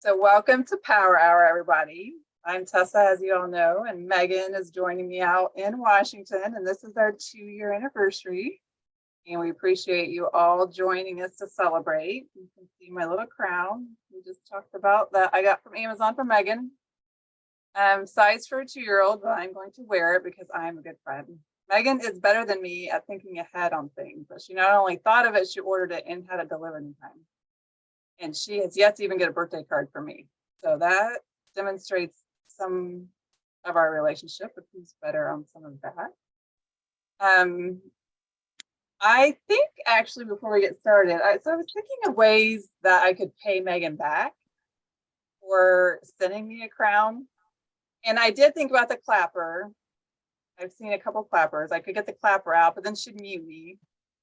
So welcome to Power Hour, everybody. I'm Tessa, as you all know, and Megan is joining me out in Washington, and this is our 2-year anniversary. And we appreciate you all joining us to celebrate. You can see my little crown. We just talked about that I got from Amazon for Megan. Size for a 2-year-old, but I'm going to wear it because I'm a good friend. Megan is better than me at thinking ahead on things, but she not only thought of it, she ordered it and had it delivered in time. And she has yet to even get a birthday card from me. So that demonstrates some of our relationship, but who's better on some of that. I think actually before we get started, I was thinking of ways that I could pay Megan back for sending me a crown. And I did think about the clapper. I've seen a couple clappers. I could get the clapper out, but then she'd mute me.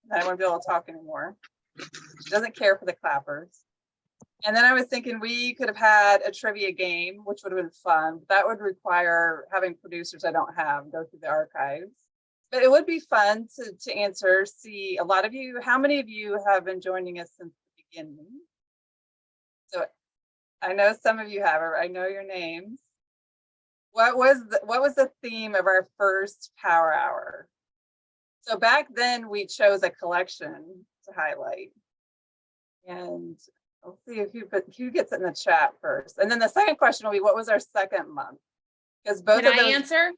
And I wouldn't be able to talk anymore. She doesn't care for the clappers. And then I was thinking we could have had a trivia game, which would have been fun. That would require having producers I don't have go through the archives. But it would be fun to answer, see a lot of you. How many of you have been joining us since the beginning? So I know some of you have, I know your names. What was the theme of our first Power Hour? So back then we chose a collection to highlight. And we'll see who gets it in the chat first. And then the second question will be, what was our second month? Because both Can of those. I answer?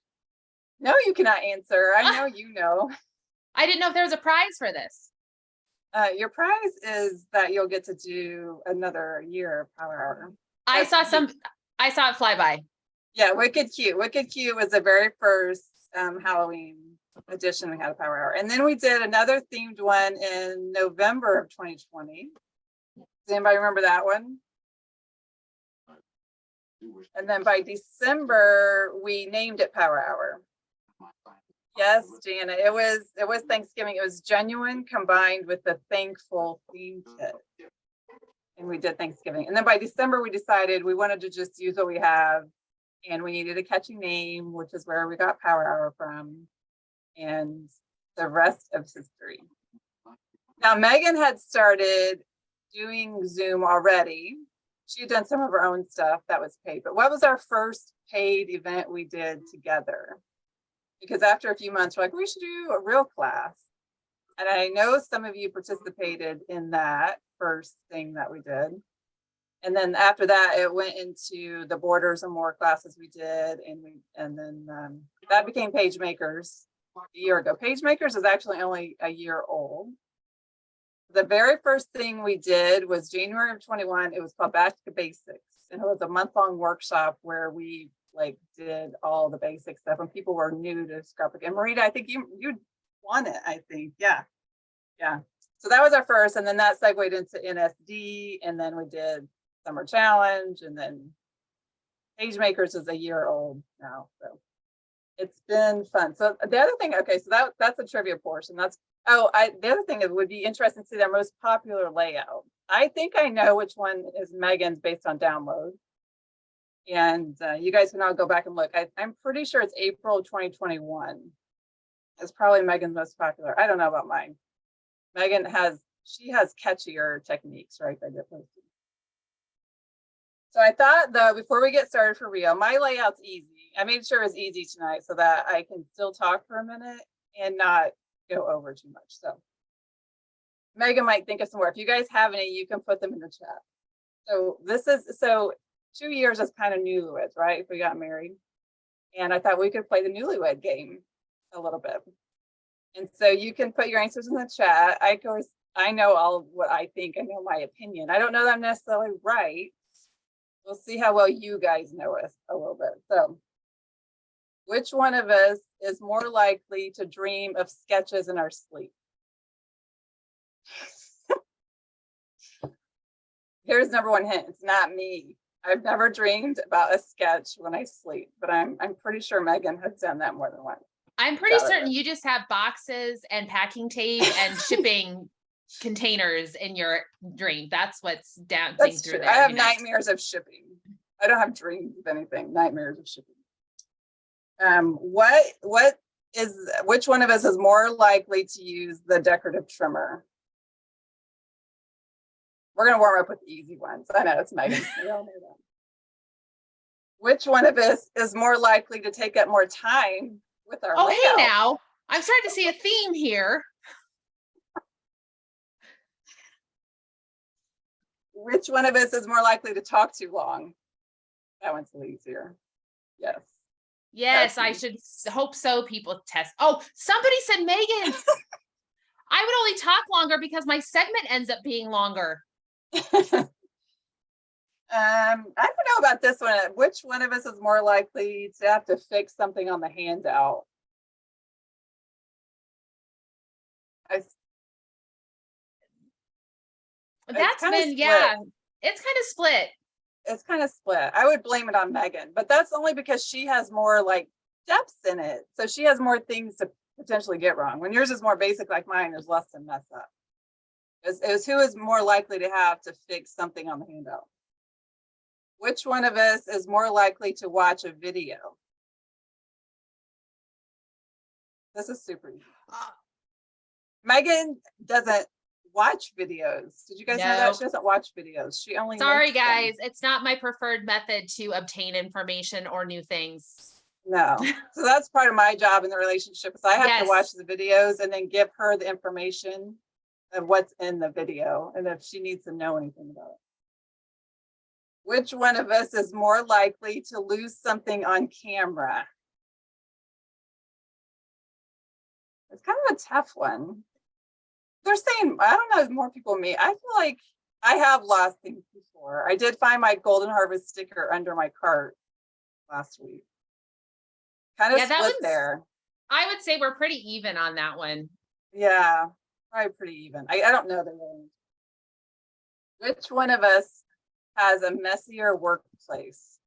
No, you cannot answer. I know you know. I didn't know if there was a prize for this. Your prize is that you'll get to do another year of Power Hour. I saw it fly by. Yeah, Wicked Cute. Wicked Cute was the very first Halloween edition we had of Power Hour. And then we did another themed one in November of 2020. Does anybody remember that one? And then by December, we named it Power Hour. Yes, Jana, it was Thanksgiving. It was Genuine combined with the Thankful theme kit. And we did Thanksgiving. And then by December, we decided we wanted to just use what we have. And we needed a catchy name, which is where we got Power Hour from. And the rest of history. Now, Megan had started doing Zoom already. She had done some of her own stuff that was paid. But what was our first paid event we did together? Because after a few months, we're like, we should do a real class. And I know some of you participated in that first thing that we did. And then after that, it went into the Borders and More classes we did. And then that became PageMakers a year ago. PageMakers is actually only a year old. The very first thing we did was January of 21. It was called Back to Basics. And it was a month-long workshop where we did all the basic stuff and people were new to Scrapbook. And Marita, I think you won it, I think. Yeah. So that was our first, and then that segued into NSD, and then we did Summer Challenge, and then PageMakers is a year old now. So it's been fun. So the other thing, okay, so that's the trivia portion. The other thing, it would be interesting to see their most popular layout. I think I know which one is Megan's based on download. And you guys can all go back and look. I'm pretty sure it's April 2021. It's probably Megan's most popular. I don't know about mine. Megan has catchier techniques, right? That get posted. So I thought though, before we get started for real, my layout's easy. I made sure it's easy tonight so that I can still talk for a minute and not go over too much. So Megan might think of some more. If you guys have any, you can put them in the chat. So 2 years is kind of newlyweds, right? If we got married. And I thought we could play the newlywed game a little bit. And so you can put your answers in the chat. I know all what I think. I know my opinion. I don't know that I'm necessarily right. We'll see how well you guys know us a little bit. So which one of us is more likely to dream of sketches in our sleep? Here's number one hint. It's not me. I've never dreamed about a sketch when I sleep, but I'm pretty sure Megan has done that more than once. I'm pretty certain you just have boxes and packing tape and shipping containers in your dream. That's what's dancing through there. I have nightmares of shipping. I don't have dreams of anything. Nightmares of shipping. Which one of us is more likely to use the decorative trimmer? We're going to warm up with the easy ones. I know it's Meggan. We all know that. Which one of us is more likely to take up more time with our Oh, layout? hey now. I'm starting to see a theme here. Which one of us is more likely to talk too long? That one's a little easier. Yes. Yes, That's I me. should hope so. People test. Oh, somebody said Meggan. I would only talk longer because my segment ends up being longer. I don't know about this one. Which one of us is more likely to have to fix something on the handout? That's kinda been, split. yeah, it's kind of split. It's kind of split. I would blame it on Meggan, but that's only because she has more like depths in it. So she has more things to potentially get wrong. When yours is more basic like mine, there's less to mess up. Is who is more likely to have to fix something on the handout? Which one of us is more likely to watch a video? This is super easy. Meggan doesn't watch videos. Did you guys know that? Nope. She doesn't watch videos. She only Sorry, makes them. guys. It's not my preferred method to obtain information or new things. No. So that's part of my job in the relationship is I have to Yes. watch the videos and then give her the information of what's in the video and if she needs to know anything about it. Which one of us is more likely to lose something on camera? It's kind of a tough one. They're saying, I don't know if more people me. I feel like I have lost things before. I did find my Golden Harvest sticker under my cart last week. Kind of Yeah, that split one's- there. I would say we're pretty even on that one. Yeah, probably pretty even. I don't know the range. Which one of us has a messier workplace?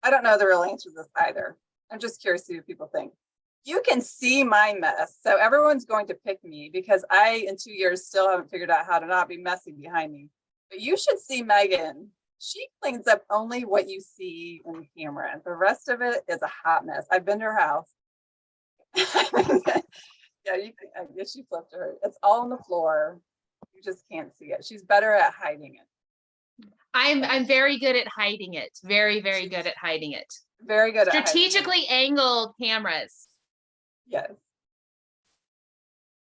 I don't know the real answer to this either. I'm just curious to see what people think. You can see my mess. So everyone's going to pick me because I, in 2 years, still haven't figured out how to not be messy behind me. But you should see Meggan. She cleans up only what you see in the camera. And the rest of it is a hot mess. I've been to her house. Yeah, I guess you flipped her. It's all on the floor. You just can't see it. She's better at hiding it. I'm very good at hiding it. Very, very good at hiding it. Very good at hiding it. Strategically angled cameras. Yes.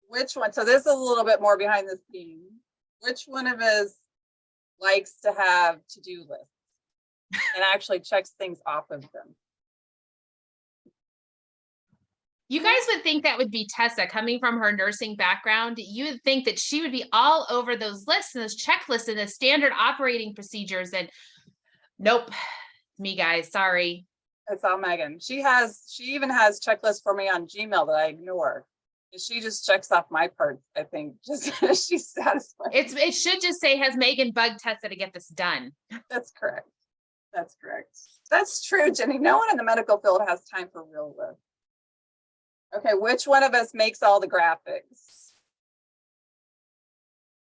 Which one? So this is a little bit more behind the scenes. Which one of us likes to have to-do lists and actually checks things off of them? You guys would think that would be Tessa coming from her nursing background. You would think that she would be all over those lists and those checklists and the standard operating procedures. And nope, me guys, sorry. It's all Meggan. She even has checklists for me on Gmail that I ignore. She just checks off my parts, I think, just she's satisfied. It should just say, has Meggan bugged Tessa to get this done? That's correct. That's correct. That's true, Jenny. No one in the medical field has time for real lists. Okay, which one of us makes all the graphics?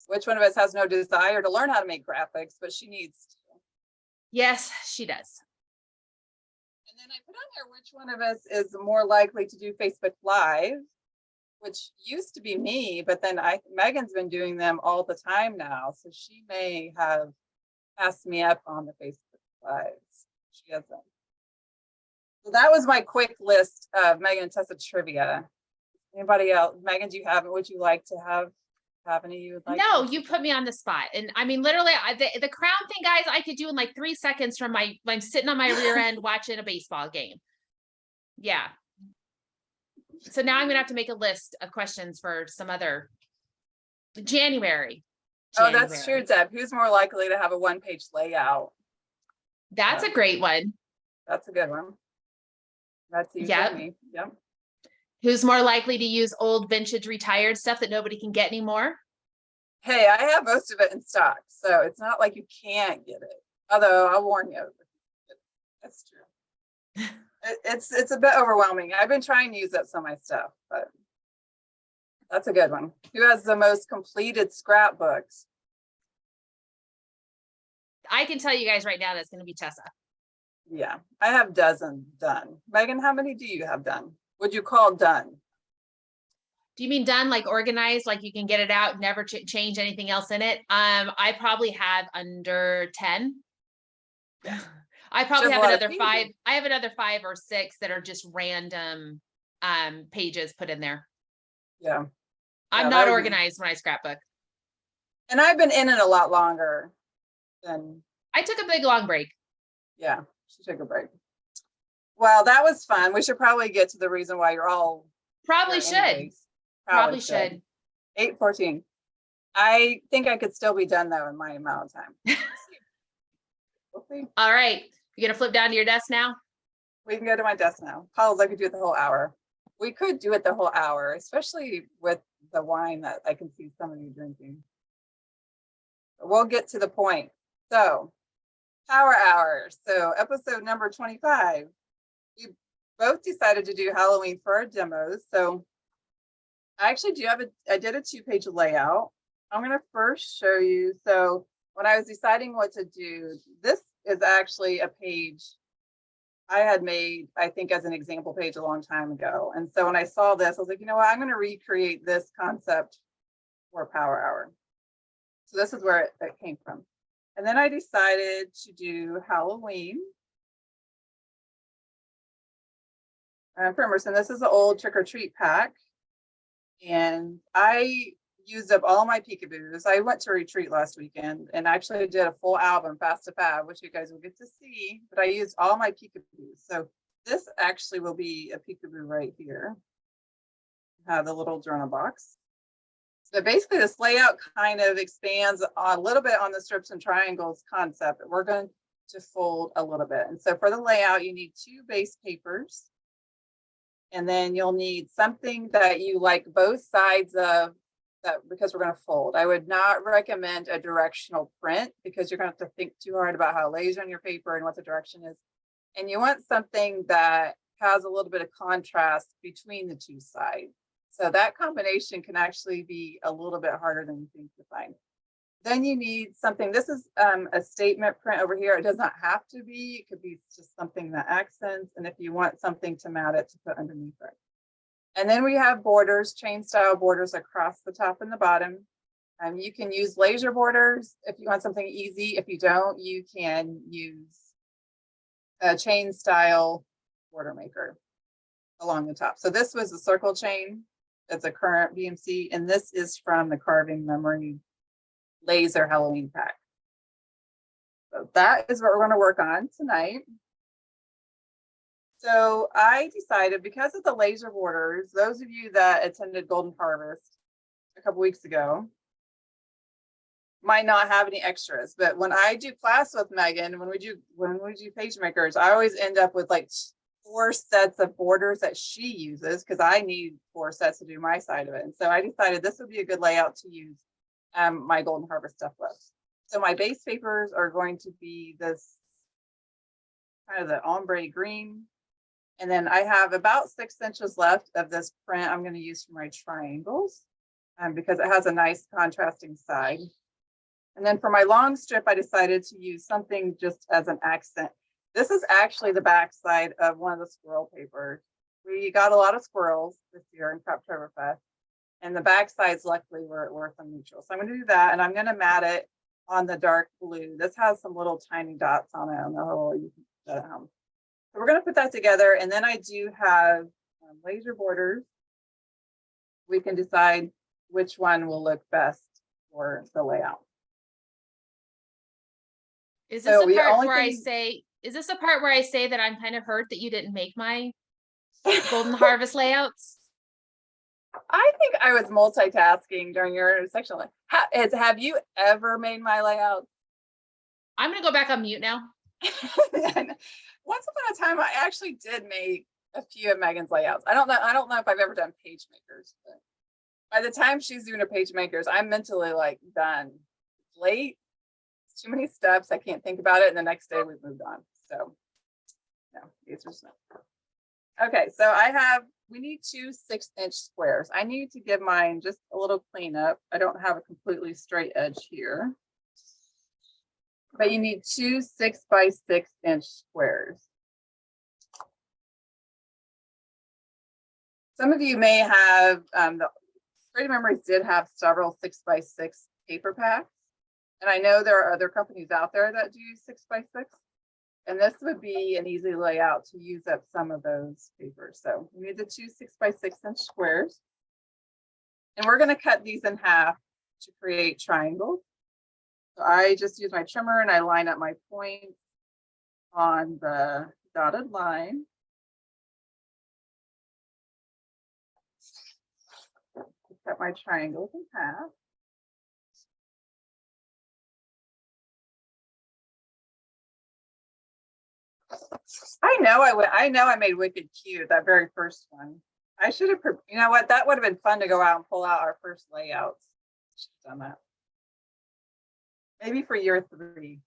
Which one of us has no desire to learn how to make graphics, but she needs to? Yes, she does. And then I put on there which one of us is more likely to do Facebook Live, which used to be me, but then Meggan's been doing them all the time now, so she may have passed me up on the Facebook Lives. She hasn't. So that was my quick list of Meggan and Tessa trivia. Anybody else? Meggan, do you have? Would you like to have any you would like? No, you put me on the spot. And I mean, literally, the crown thing, guys, I could do in like 3 seconds from I'm sitting on my rear end watching a baseball game. Yeah. So now I'm gonna have to make a list of questions for some other January. Oh, that's true, Deb. Who's more likely to have a one-page layout? That's a great one. That's a good one. That's you and me. Yep. Who's more likely to use old vintage retired stuff that nobody can get anymore? Hey, I have most of it in stock, so it's not like you can't get it. Although I'll warn you, that's true. It's a bit overwhelming. I've been trying to use up some of my stuff, but that's a good one. Who has the most completed scrapbooks? I can tell you guys right now that's going to be Tessa. Yeah, I have dozens done. Meggan, how many do you have done? Would you call done? Do you mean done, like organized, like you can get it out, never change anything else in it? I probably have under 10. I probably Just a have lot of another 5. pages. I have another 5 or 6 that are just random pages put in there. Yeah. I'm Yeah, that not would be- organized when I scrapbook. And I've been in it a lot longer than, I took a big long break. yeah, she took a break. Well, that was fun. We should probably get to the reason why you're all Probably here should. anyways. Probably should. 8:14. I think I could still be done though in my amount of time. We'll see. All right. You gonna flip down to your desk now? We can go to my desk now. Paul's, I could do it the whole hour. We could do it the whole hour, especially with the wine that I can see some of you drinking. But we'll get to the point. So, power hour. So, episode number 25. We both decided to do Halloween for our demos. So, I actually do have I did a 2-page layout. I'm going to first show you. So, when I was deciding what to do, this is actually a page I had made, I think, as an example page a long time ago. And so when I saw this, I was like, you know what, I'm going to recreate this concept for Power Hour. So this is where it came from. And then I decided to do Halloween. For Emerson, this is an old trick or treat pack. And I used up all my peekaboos. I went to a retreat last weekend and actually did a full album, Fast to Fab, which you guys will get to see, but I used all my peekaboos. So this actually will be a peekaboo right here. Have the little journal box. So basically this layout kind of expands a little bit on the strips and triangles concept, but we're going to fold a little bit. And so for the layout, you need 2 base papers. And then you'll need something that you like both sides of, that because we're going to fold. I would not recommend a directional print because you're going to have to think too hard about how it lays on your paper and what the direction is. And you want something that has a little bit of contrast between the 2 sides. So that combination can actually be a little bit harder than you think to find. Then you need something, this is a statement print over here. It does not have to be, it could be just something that accents. And if you want something to mat it, to put underneath it. And then we have borders, chain style borders across the top and the bottom. You can use laser borders if you want something easy. If you don't, you can use a chain style border maker along the top. So this was a circle chain. It's a current BMC, and this is from the Carving Memory Laser Halloween pack. So that is what we're going to work on tonight. So I decided, because of the laser borders, those of you that attended Golden Harvest a couple weeks ago might not have any extras, but when I do class with Megan, when we do page makers, I always end up with like 4 sets of borders that she uses because I need 4 sets to do my side of it. And so I decided this would be a good layout to use my Golden Harvest stuff with. So my base papers are going to be this kind of the ombre green. And then I have about 6 inches left of this print I'm going to use for my triangles because it has a nice contrasting side. And then for my long strip, I decided to use something just as an accent. This is actually the back side of one of the squirrel papers. We got a lot of squirrels this year in Craptoberfest, and the back sides luckily were some neutral. So I'm going to do that, and I'm going to mat it on the dark blue. This has some little tiny dots on it on the whole. You can put that at home. So we're going to put that together, and then I do have laser borders. We can decide which one will look best for the layout. Is this the part where I say, is this the part where I say that I'm kind of hurt that you didn't make my Golden Harvest layouts? I think I was multitasking during your section. Have you ever made my layouts? I'm going to go back on mute now. Once upon a time, I actually did make a few of Megan's layouts. I don't know if I've ever done page makers, but by the time she's doing her page makers, I'm mentally like done. It's late. It's too many steps. I can't think about it. And the next day we've moved on. So no, it's just no. Okay, so we need 2 6-inch squares. I need to give mine just a little cleanup. I don't have a completely straight edge here. But you need 2 6 by 6-inch squares. Some of you may have Creative Memories did have several 6x6 paper packs. And I know there are other companies out there that do 6x6. And this would be an easy layout to use up some of those papers. So we need the two 6x6 squares. And we're going to cut these in half to create triangles. So I just use my trimmer and I line up my points on the dotted line. Cut my triangles in half. I know I made Wicked cute, that very first one. I should have, you know what, that would have been fun to go out and pull out our first layouts. Should have done that. Maybe for year 3.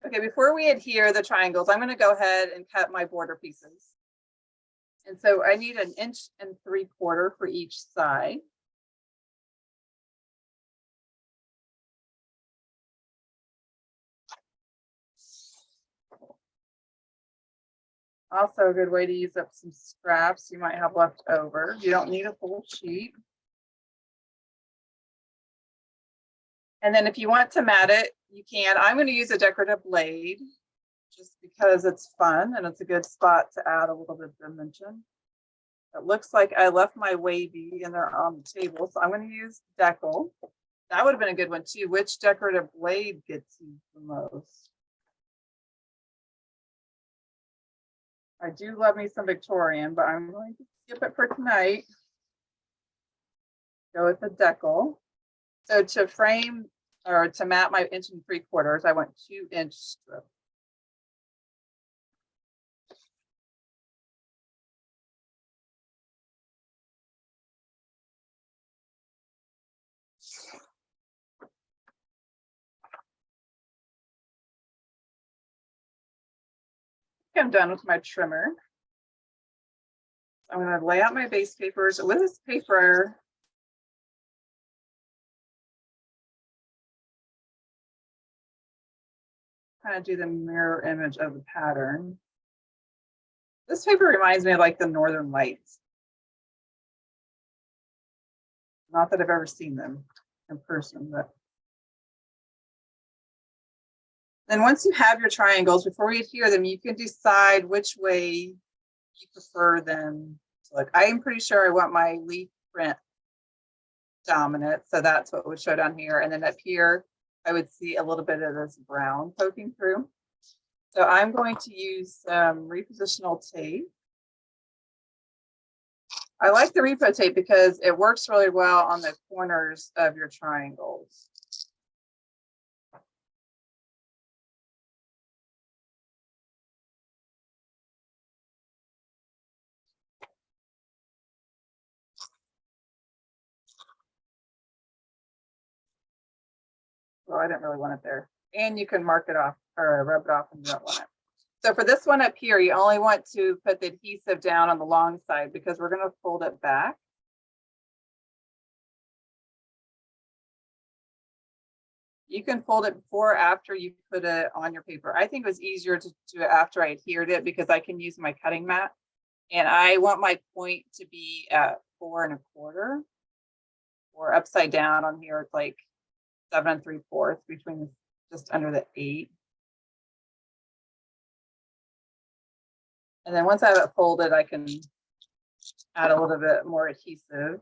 Okay, before we adhere the triangles, I'm going to go ahead and cut my border pieces. And so I need 1 3/4 for each side. Also a good way to use up some scraps you might have left over. You don't need a full sheet. And then if you want to mat it, you can. I'm going to use a decorative blade just because it's fun and it's a good spot to add a little bit of dimension. It looks like I left my wavy in there on the table, so I'm going to use decal. That would have been a good one too. Which decorative blade gets used the most? I do love me some Victorian, but I'm going to skip it for tonight. Go with the decal. So to frame or to mat my 1 3/4, I want 2-inch strip. I'm done with my trimmer. I'm going to lay out my base papers with this paper. Kind of do the mirror image of the pattern. This paper reminds me of like the Northern Lights. Not that I've ever seen them in person, but. Then once you have your triangles, before you adhere them, you can decide which way you prefer them to look. I am pretty sure I want my leaf print dominant, so that's what would show down here. And then up here, I would see a little bit of this brown poking through. So I'm going to use repositional tape. I like the repo tape because it works really well on the corners of your triangles. Well, I didn't really want it there. And you can mark it off or rub it off when you don't want it. So for this one up here, you only want to put the adhesive down on the long side because we're going to fold it back. You can fold it before or after you put it on your paper. I think it was easier to do it after I adhered it because I can use my cutting mat. And I want my point to be at 4 1/4 or upside down on here. It's like 7 3/4 between just under the 8. And then once I have it folded, I can add a little bit more adhesive.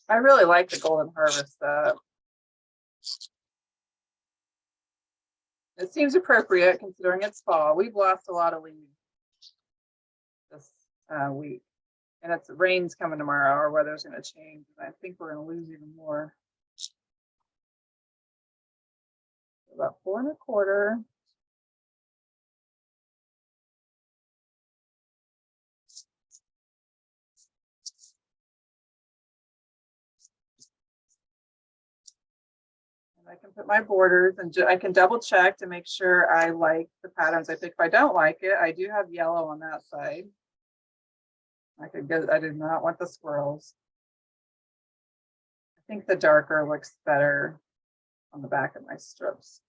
I really like the Golden Harvest stuff. It seems appropriate considering it's fall. We've lost a lot of leaves this week. And it's rain's coming tomorrow, or weather's going to change. And I think we're going to lose even more. About 4 1/4. I can put my borders and I can double check to make sure I like the patterns I pick. If I don't like it, I do have yellow on that side. I did not want the squirrels. I think the darker looks better on the back of my strips.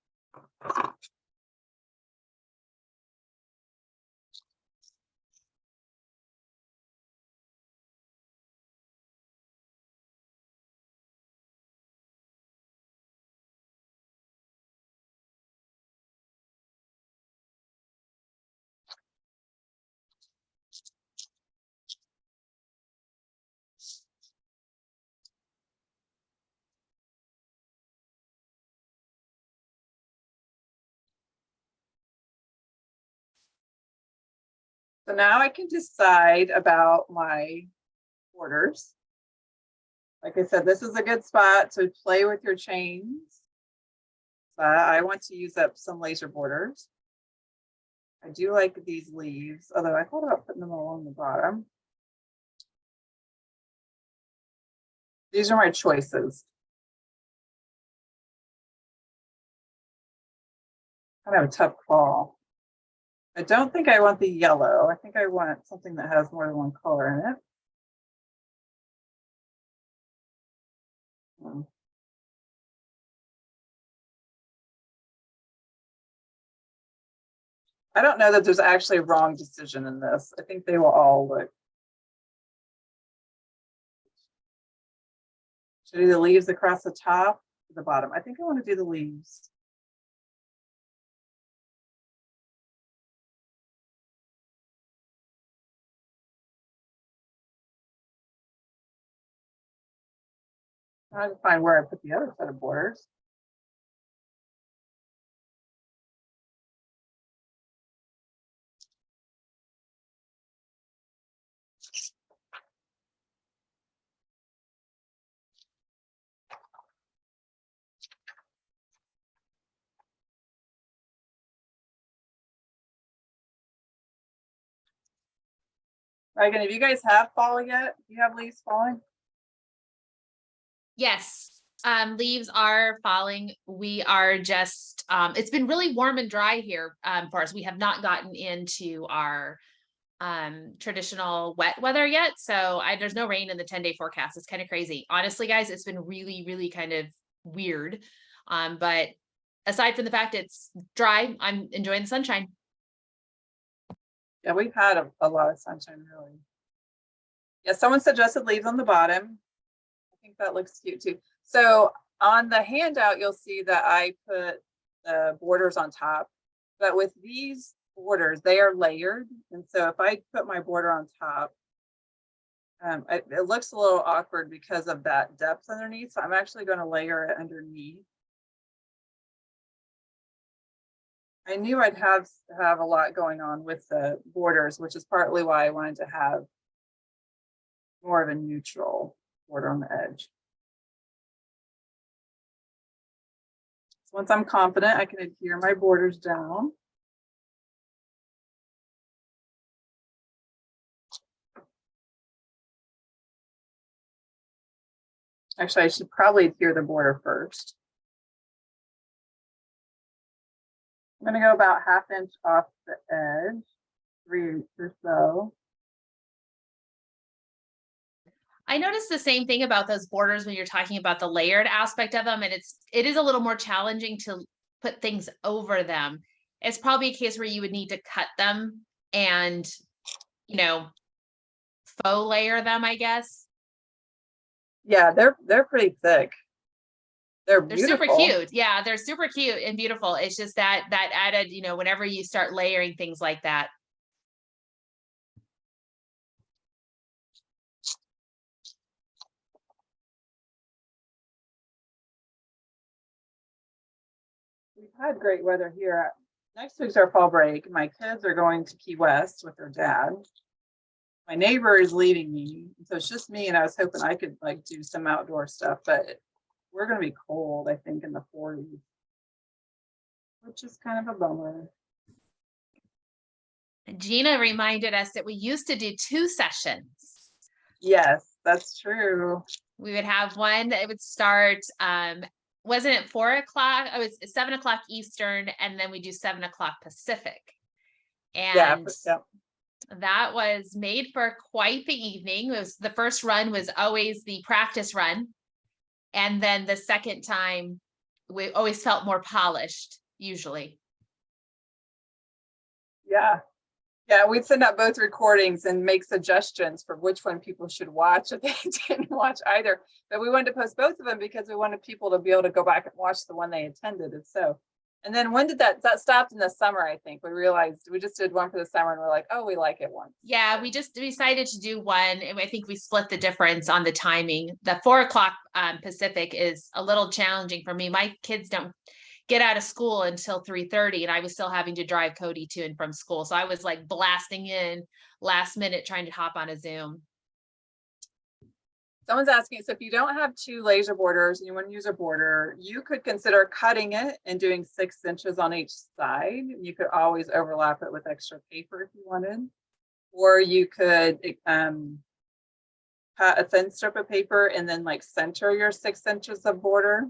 So now I can decide about my borders. Like I said, this is a good spot to play with your chains. I want to use up some laser borders. I do like these leaves, although I thought about putting them along the bottom. These are my choices. Kind of a tough call. I don't think I want the yellow. I think I want something that has more than one color in it. I don't know that there's actually a wrong decision in this. I think they will all look. Should I do the leaves across the top or the bottom? I think I want to do the leaves. I have to find where I put the other set of borders. Megan, if you guys have fall yet, do you have leaves falling? Yes, leaves are falling. We are just, it's been really warm and dry here for us. We have not gotten into our traditional wet weather yet. So there's no rain in the 10-day forecast. It's kind of crazy. Honestly, guys, it's been really, really kind of weird. But aside from the fact it's dry, I'm enjoying the sunshine. Yeah, we've had a lot of sunshine, really. Yeah, someone suggested leaves on the bottom. I think that looks cute too. So on the handout, you'll see that I put the borders on top, but with these borders, they are layered. And so if I put my border on top, it looks a little awkward because of that depth underneath. So I'm actually going to layer it underneath. I knew I'd have a lot going on with the borders, which is partly why I wanted to have more of a neutral border on the edge. So once I'm confident, I can adhere my borders down. Actually, I should probably adhere the border first. I'm going to go about 1/2 inch off the edge, 3 or so. I noticed the same thing about those borders when you're talking about the layered aspect of them, and it is a little more challenging to put things over them. It's probably a case where you would need to cut them and, you know, faux layer them, I guess. Yeah, they're pretty thick. They're beautiful. Super cute. Yeah, they're super cute and beautiful. It's just that added, you know, whenever you start layering things like that. We've had great weather here. Next week's our fall break. My kids are going to Key West with their dad. My neighbor is leaving me, so it's just me, and I was hoping I could like do some outdoor stuff, but we're going to be cold, I think, in the 40s, which is kind of a bummer. Gina reminded us that we used to do 2 sessions. Yes, that's true. We would have one that would start wasn't it 4 o'clock? Oh, it's 7 o'clock Eastern, and then we do 7 o'clock Pacific. Yeah, And yeah. that was made for quite the evening. It was the first run was always the practice run. And then the second time, we always felt more polished, usually. Yeah. Yeah, we'd send out both recordings and make suggestions for which one people should watch if they didn't watch either. But we wanted to post both of them because we wanted people to be able to go back and watch the one they attended. And so, and then when did that stopped in the summer? I think we realized we just did one for the summer and we're like, oh, we like it once. Yeah, we just decided to do one, and I think we split the difference on the timing. The 4 o'clock Pacific is a little challenging for me. My kids don't get out of school until 3:30, and I was still having to drive Cody to and from school. So I was like blasting in last minute trying to hop on a Zoom. Someone's asking, so if you don't have two laser borders and you want to use a border, you could consider cutting it and doing 6 inches on each side. You could always overlap it with extra paper if you wanted, or you could cut a thin strip of paper and then like center your 6 inches of border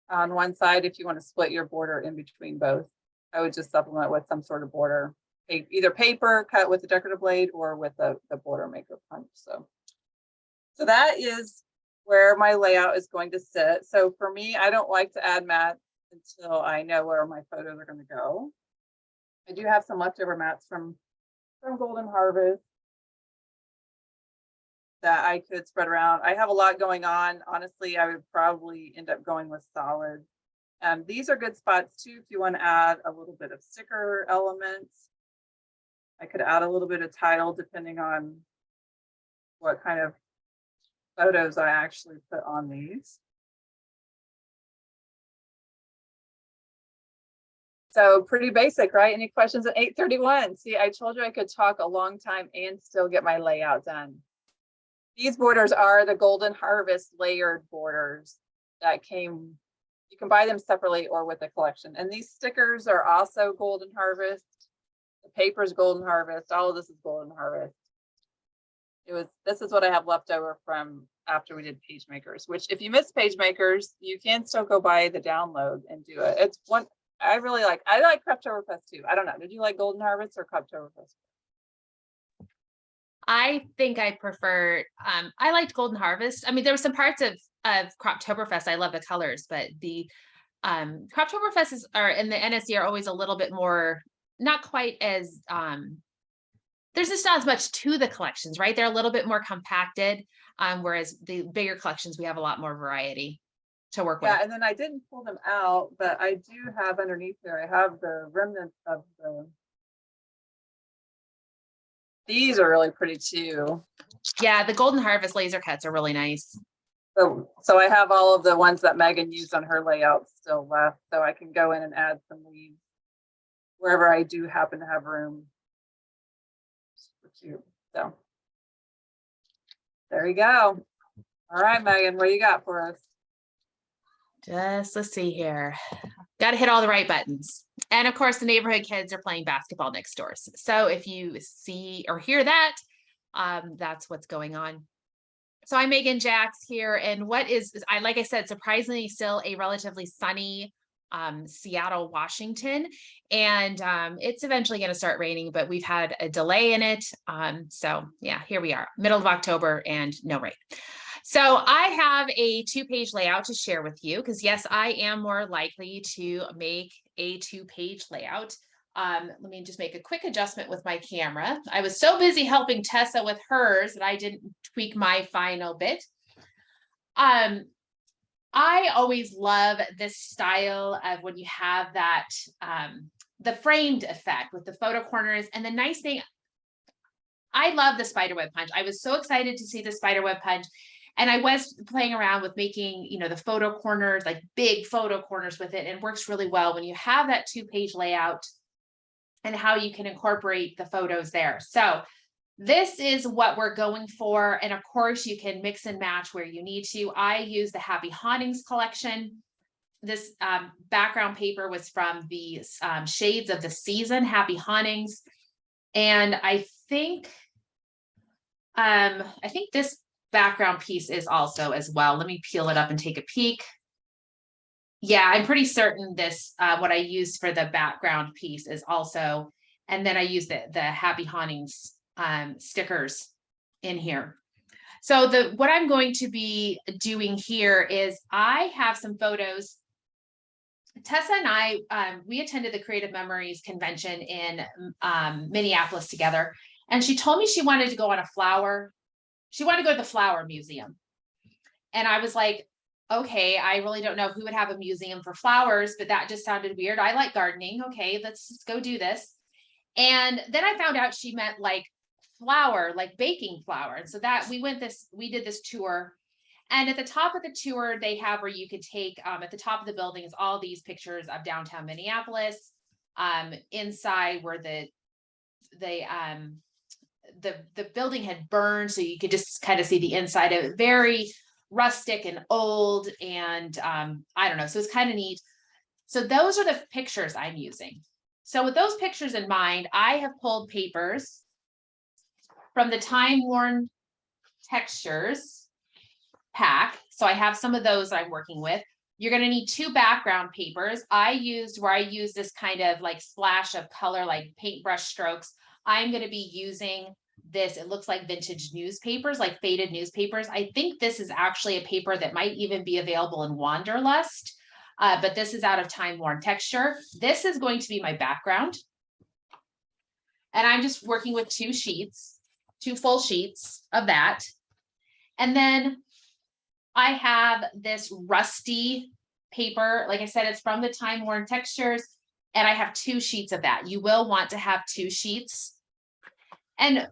on one side if you want to split your border in between both. I would just supplement with some sort of border, either paper cut with a decorative blade or with the border maker punch. So that is where my layout is going to sit. So for me, I don't like to add mats until I know where my photos are going to go. I do have some leftover mats from Golden Harvest that I could spread around. I have a lot going on. Honestly, I would probably end up going with solid. These are good spots too if you want to add a little bit of sticker elements. I could add a little bit of title depending on what kind of photos I actually put on these. So pretty basic, right? Any questions at 8:31? See, I told you I could talk a long time and still get my layout done. These borders are the Golden Harvest layered borders that came, you can buy them separately or with a collection. And these stickers are also Golden Harvest. The paper is Golden Harvest. All of this is Golden Harvest. This is what I have left over from after we did PageMakers, which if you miss PageMakers, you can still go buy the download and do it. It's one I like Craftoberfest too. I don't know. Did you like Golden Harvest or Craftoberfest? I think I prefer, I liked Golden Harvest. I mean, there were some parts of Croptoberfest. I love the colors, but the Croptoberfest are in the NSE are always a little bit more, not quite as, there's just not as much to the collections, right? They're a little bit more compacted, whereas the bigger collections, we have a lot more variety to work with. Yeah, and then I didn't pull them out, but I do have underneath there, I have the remnants of these are really pretty too. Yeah, the Golden Harvest laser cuts are really nice. So I have all of the ones that Megan used on her layout still left, so I can go in and add some leaves wherever I do happen to have room. Super cute. So there you go. All right, Megan, what do you got for us? Let's see here. Got to hit all the right buttons. And of course, the neighborhood kids are playing basketball next door. So if you see or hear that, that's what's going on. So I'm Meggan Jacks here. And like I said, surprisingly still a relatively sunny Seattle, Washington. And it's eventually going to start raining, but we've had a delay in it. So yeah, here we are, middle of October and no rain. So I have a 2-page layout to share with you because yes, I am more likely to make a 2-page layout. Let me just make a quick adjustment with my camera. I was so busy helping Tessa with hers that I didn't tweak my final bit. I always love this style of when you have that, the framed effect with the photo corners. And the nice thing, I love the spiderweb punch. I was so excited to see the spiderweb punch. And I was playing around with making, the photo corners, like big photo corners with it. And it works really well when you have that 2-page layout and how you can incorporate the photos there. So this is what we're going for. And of course, you can mix and match where you need to. I use the Happy Hauntings collection. This background paper was from the Shades of the Season, Happy Hauntings. And I think this background piece is also as well. Let me peel it up and take a peek. Yeah, I'm pretty certain this, what I used for the background piece is also, and then I use the Happy Hauntings stickers in here. So what I'm going to be doing here is I have some photos. Tessa and I, we attended the Creative Memories convention in Minneapolis together. And she told me she wanted to go on she wanted to go to the flower museum. And I was like, okay, I really don't know who would have a museum for flowers, but that just sounded weird. I like gardening. Okay, let's go do this. And then I found out she meant like flour, like baking flour. And so that we did this tour. And at the top of the tour, they have where you could take, at the top of the building is all these pictures of downtown Minneapolis. Inside where the building had burned, so you could just kind of see the inside of it, very rustic and old, and I don't know, so it's kind of neat. So those are the pictures I'm using. So with those pictures in mind, I have pulled papers from the Time Worn Textures pack. So I have some of those I'm working with. You're going to need 2 background papers. I used this kind of like splash of color, like paintbrush strokes. I'm going to be using this. It looks like vintage newspapers, like faded newspapers. I think this is actually a paper that might even be available in Wanderlust, but this is out of Time Worn Texture. This is going to be my background. And I'm just working with 2 full sheets of that. And then I have this rusty paper. Like I said, it's from the Time Worn Textures, and I have 2 sheets of that. You will want to have 2 sheets. And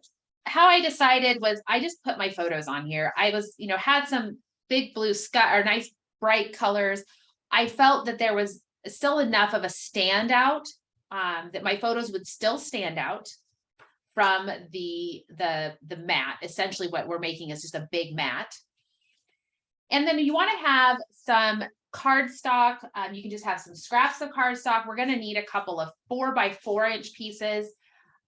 how I decided was I just put my photos on here. I was, had some big blue sky or nice bright colors. I felt that there was still enough of a standout, that my photos would still stand out from the mat. Essentially what we're making is just a big mat. And then you want to have some cardstock. You can just have some scraps of cardstock. We're going to need a couple of 4x4 pieces.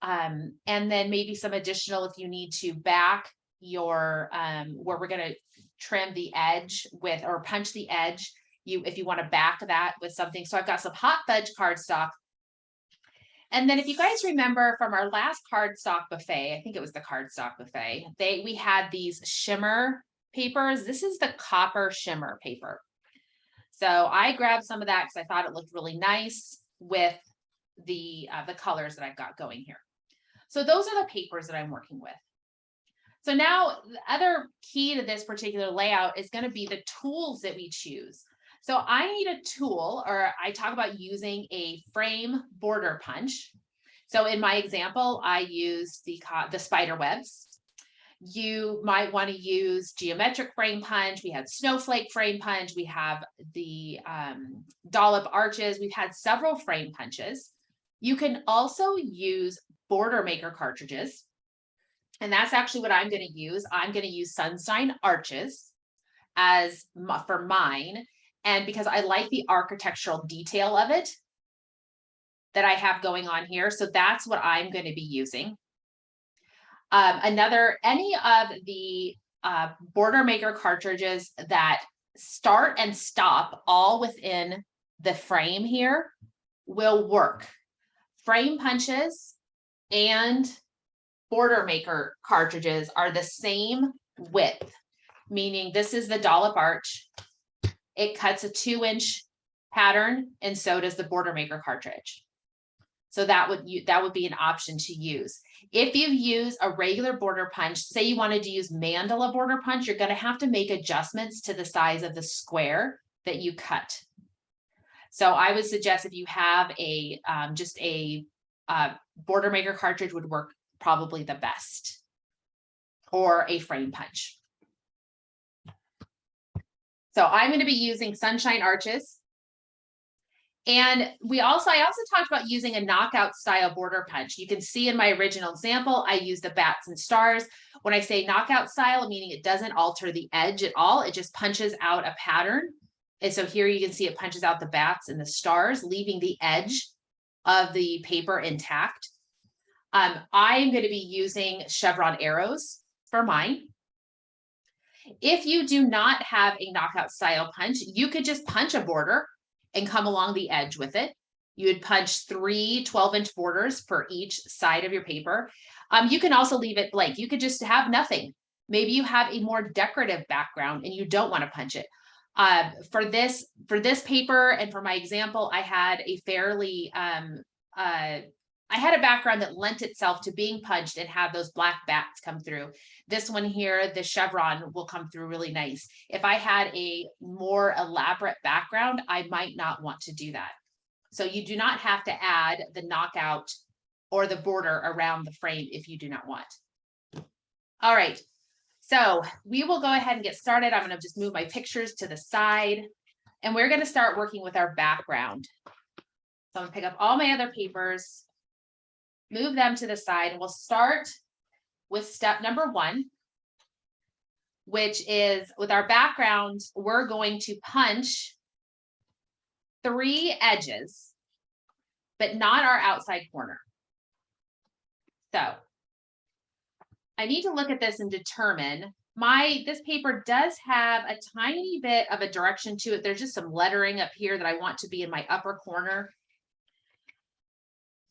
And then maybe some additional if you need to back your, where we're going to trim the edge with, or punch the edge, if you want to back that with something. So I've got some hot fudge cardstock. And then if you guys remember from our last cardstock buffet, I think it was the cardstock buffet, we had these shimmer papers. This is the copper shimmer paper. So I grabbed some of that because I thought it looked really nice with the colors that I've got going here. So those are the papers that I'm working with. So now the other key to this particular layout is going to be the tools that we choose. So I need a tool, or I talk about using a frame border punch. So in my example, I use the spider webs. You might want to use geometric frame punch. We had snowflake frame punch. We have the dollop arches. We've had several frame punches. You can also use border maker cartridges. And that's actually what I'm going to use. I'm going to use Sunshine Arches for mine. And because I like the architectural detail of it that I have going on here. So that's what I'm going to be using. Any of the border maker cartridges that start and stop all within the frame here will work. Frame punches and border maker cartridges are the same width, meaning this is the dollop arch. It cuts a 2-inch pattern, and so does the border maker cartridge. So that would be an option to use. If you use a regular border punch, say you wanted to use mandala border punch, you're going to have to make adjustments to the size of the square that you cut. So I would suggest if you have just a border maker cartridge would work probably the best, or a frame punch. So I'm going to be using Sunshine Arches. And I also talked about using a knockout style border punch. You can see in my original example, I used the bats and stars. When I say knockout style, meaning it doesn't alter the edge at all. It just punches out a pattern. And so here you can see it punches out the bats and the stars, leaving the edge of the paper intact. I'm going to be using chevron arrows for mine. If you do not have a knockout style punch, you could just punch a border and come along the edge with it. You would punch 3 12-inch borders for each side of your paper. You can also leave it blank. You could just have nothing. Maybe you have a more decorative background and you don't want to punch it. For this paper and for my example, I had a fairly, I had a background that lent itself to being punched and have those black bats come through. This one here, the chevron will come through really nice. If I had a more elaborate background, I might not want to do that. So you do not have to add the knockout or the border around the frame if you do not want. All right, so we will go ahead and get started. I'm going to just move my pictures to the side and we're going to start working with our background. So I'm going to pick up all my other papers, move them to the side, and we'll start with step number 1, which is with our background, we're going to punch 3 edges, but not our outside corner. So I need to look at this and determine this paper does have a tiny bit of a direction to it. There's just some lettering up here that I want to be in my upper corner.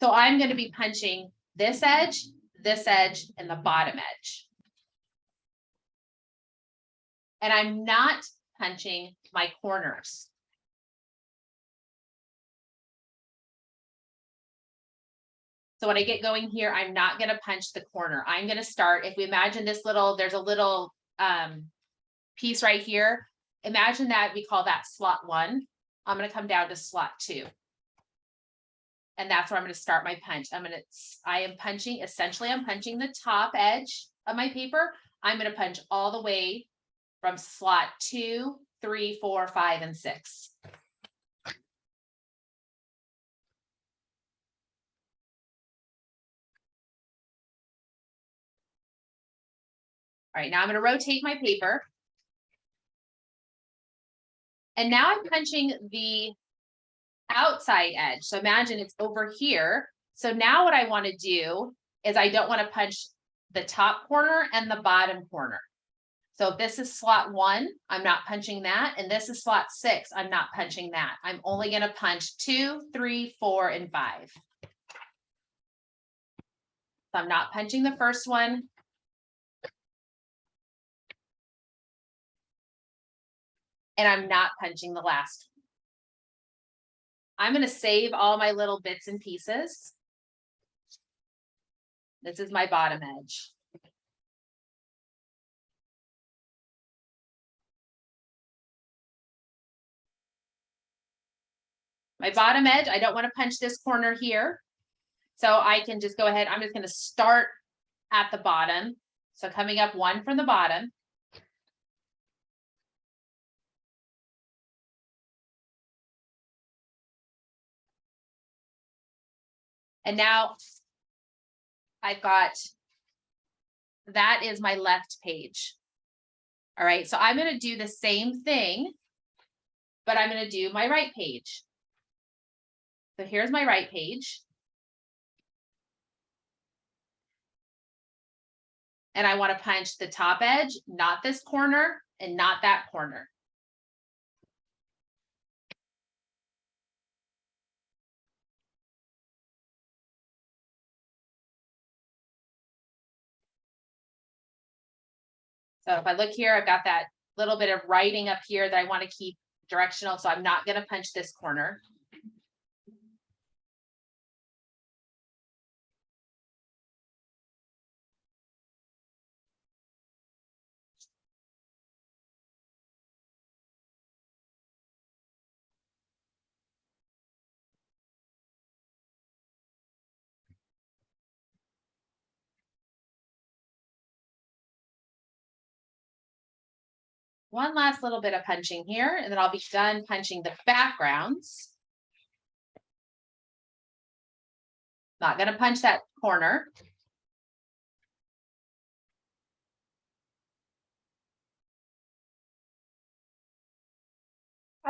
So I'm going to be punching this edge, and the bottom edge. And I'm not punching my corners. So when I get going here, I'm not going to punch the corner. I'm going to start, if we imagine this there's a little piece right here. Imagine that we call that slot 1. I'm going to come down to slot 2. And that's where I'm going to start my punch. I am punching the top edge of my paper. I'm going to punch all the way from slot 2, 3, 4, 5, and 6. All right, now I'm going to rotate my paper. And now I'm punching the outside edge. So imagine it's over here. So now what I want to do is I don't want to punch the top corner and the bottom corner. So if this is slot 1, I'm not punching that. And this is slot 6, I'm not punching that. I'm only going to punch 2, 3, 4, and 5. So I'm not punching the first one. And I'm not punching the last. I'm going to save all my little bits and pieces. This is my bottom edge. My bottom edge, I don't want to punch this corner here. So I can just go ahead. I'm just going to start at the bottom. So coming up 1 from the bottom. And now I've got, that is my left page. All right, so I'm going to do the same thing, but I'm going to do my right page. So here's my right page. And I want to punch the top edge, not this corner and not that corner. So if I look here, I've got that little bit of writing up here that I want to keep directional. So I'm not going to punch this corner. One last little bit of punching here, and then I'll be done punching the backgrounds. Not going to punch that corner.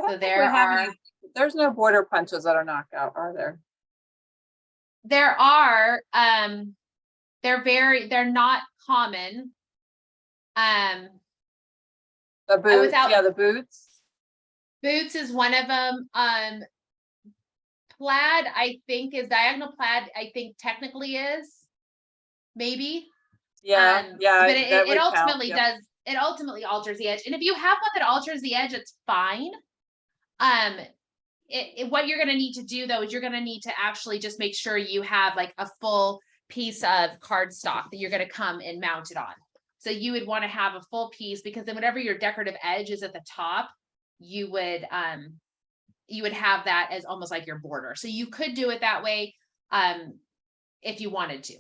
So there's no border punches that are knocked out, are there? There are, they're not common. The boots, the boots. Boots is one of them. Plaid, I think is diagonal plaid, I think technically is, maybe. Yeah, But that it would count. ultimately Yep. does, it ultimately alters the edge. And if you have one that alters the edge, it's fine. What you're gonna need to do though, is you're gonna need to actually just make sure you have like a full piece of cardstock that you're gonna come and mount it on. So you would want to have a full piece, because then whatever your decorative edge is at the top, you would have that as almost like your border. So you could do it that way if you wanted to.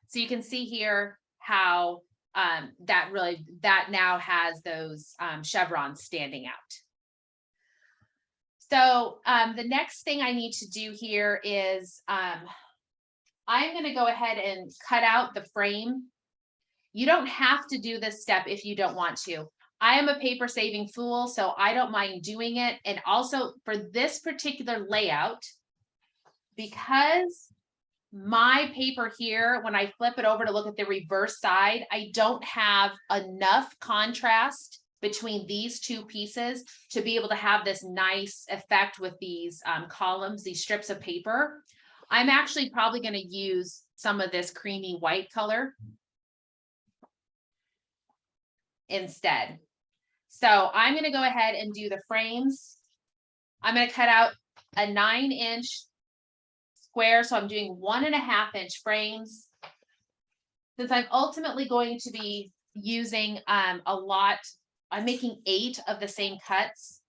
So you can see here how that now has those chevrons standing out. So the next thing I need to do here is I'm going to go ahead and cut out the frame. You don't have to do this step if you don't want to. I am a paper saving fool, so I don't mind doing it. And also for this particular layout, because my paper here, when I flip it over to look at the reverse side, I don't have enough contrast between these two pieces to be able to have this nice effect with these columns, these strips of paper. I'm actually probably going to use some of this creamy white color instead. So I'm going to go ahead and do the frames. I'm going to cut out a 9-inch square. So I'm doing 1.5-inch frames. Since I'm ultimately going to be using a lot, I'm making 8 of the same cuts.